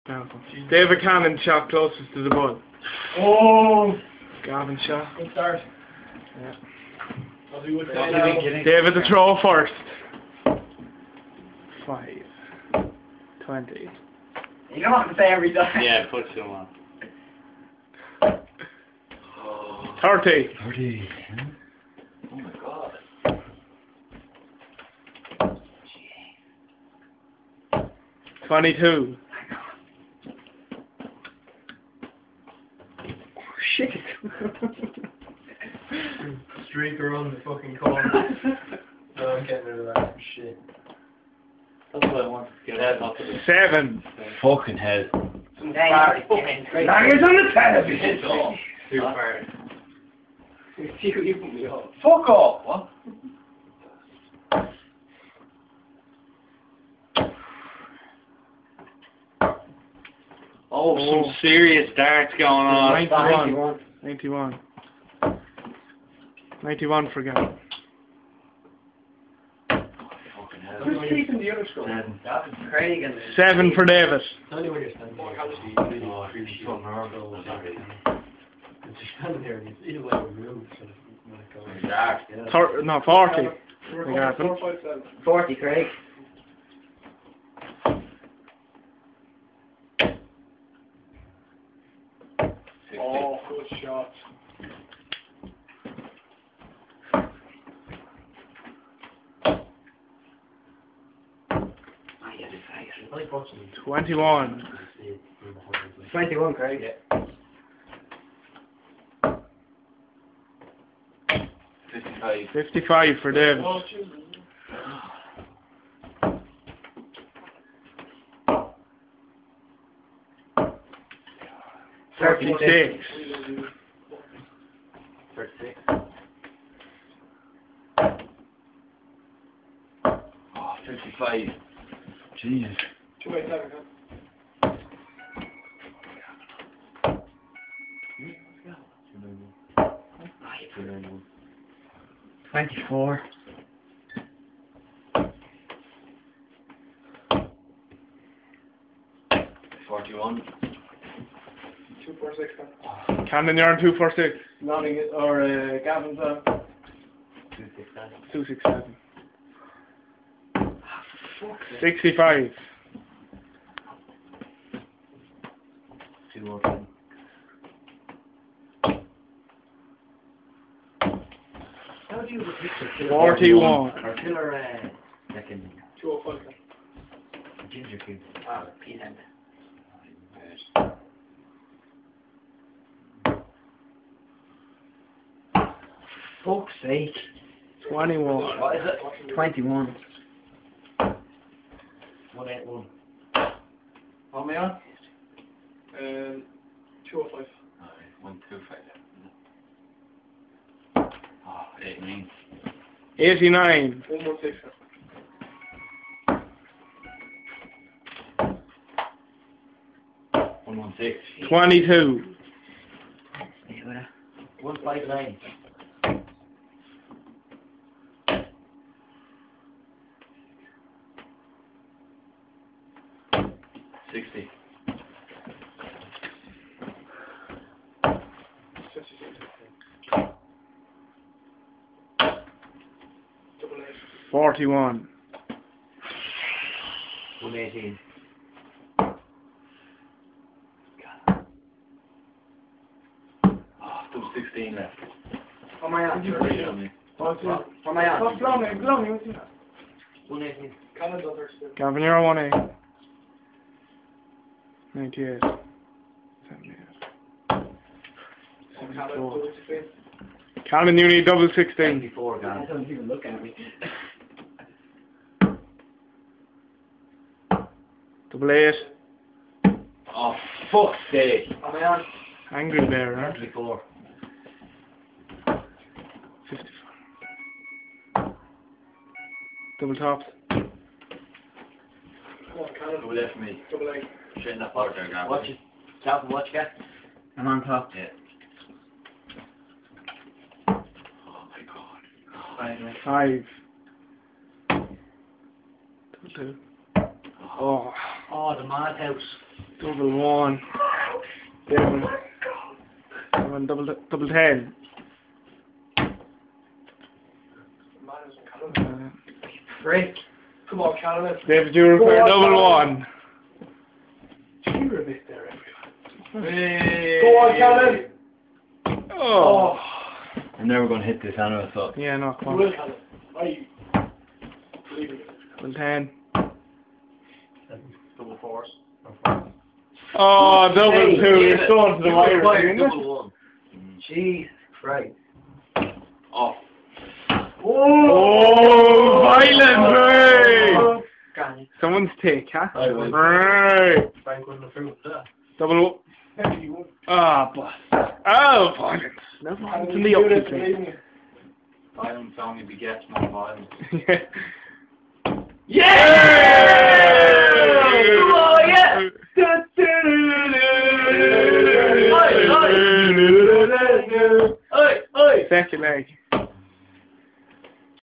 David Cannon shot closest to the ball. Oh! Gavin shot. Good start. Yeah. As we would say now. David the throw first. 5. 20. You don't have to say every time. Yeah, put some on. 30. 30. Oh my god. 22. Shit. Streaker on the fucking corner. No, I'm getting rid of that shit. That's what I want to get out of it. 7. Fucking hell. Langers on the television. Too far. You put me off. Fuck off! What? Oh, some serious darts going on. 91. 91. 91 for Gavin. Who's keeping the other score? Craig and 7 for David. Only when you're standing there. It's either way we move. So when it goes. No, 40. We're for Gavin. 4, 5, 7. 40, Craig. Oh, good shot. I like watching 21. 21, Craig. Yeah. 55. 55 for David. Oh, Jesus. 36. 36. Oh, 55. Jesus. 287, huh? 24. 41. 246, huh? Cannon, you're on 246. Nothing is, or Gavin's 267. 65. 207. How do you picture 41. Or killer, second 205. ginger cube? Ah, peanut. Fuck's sake. 21. What is it? 21. 181. How am I on? 205. 125. Oh, 89. 89. 116. 116. 22. 159. 60. 41. 118. Oh, still 16 left. How am I on? How am I on? 118. Canada others. Gavin, you're on 18. 98. 78. 74. Cannon, you need double 16. 24, guys. Don't even look at me. Double 8. Oh, fuck's sake. How am I on? Angry there, aren't you? 24. 55. Double tops. Come on, Canada. Double there for me. Double 8. Straight in that part there, Gavin. Watch it. Calvin, watch it. I'm on top. Yeah. Oh my god. 5. 2. Oh. Oh, the madhouse. Double one. Seven. Seven, double 10. Break. Come on, Callum. David, you require double one. You were a bit there, everyone. Hey. Go on, Callum. Oh. I'm never going to hit this anyway, so. Yeah, no, You come will, on. Callum. I believe in you. Double 10. Double fours. Oh, double Hey, 2. David, You're going to the you wire, require isn't it? double one. Jeez. Right. Oh. Oh, violent, hey! Got it. Someone's take, huh? I will. Right. Frank wouldn't approve that. Double. Maybe you would. Ah, boss. Oh, violence. No violence in the upkeep. Violence only begets more violence. Yeah! Oh, yeah! Oi, oi! Second leg.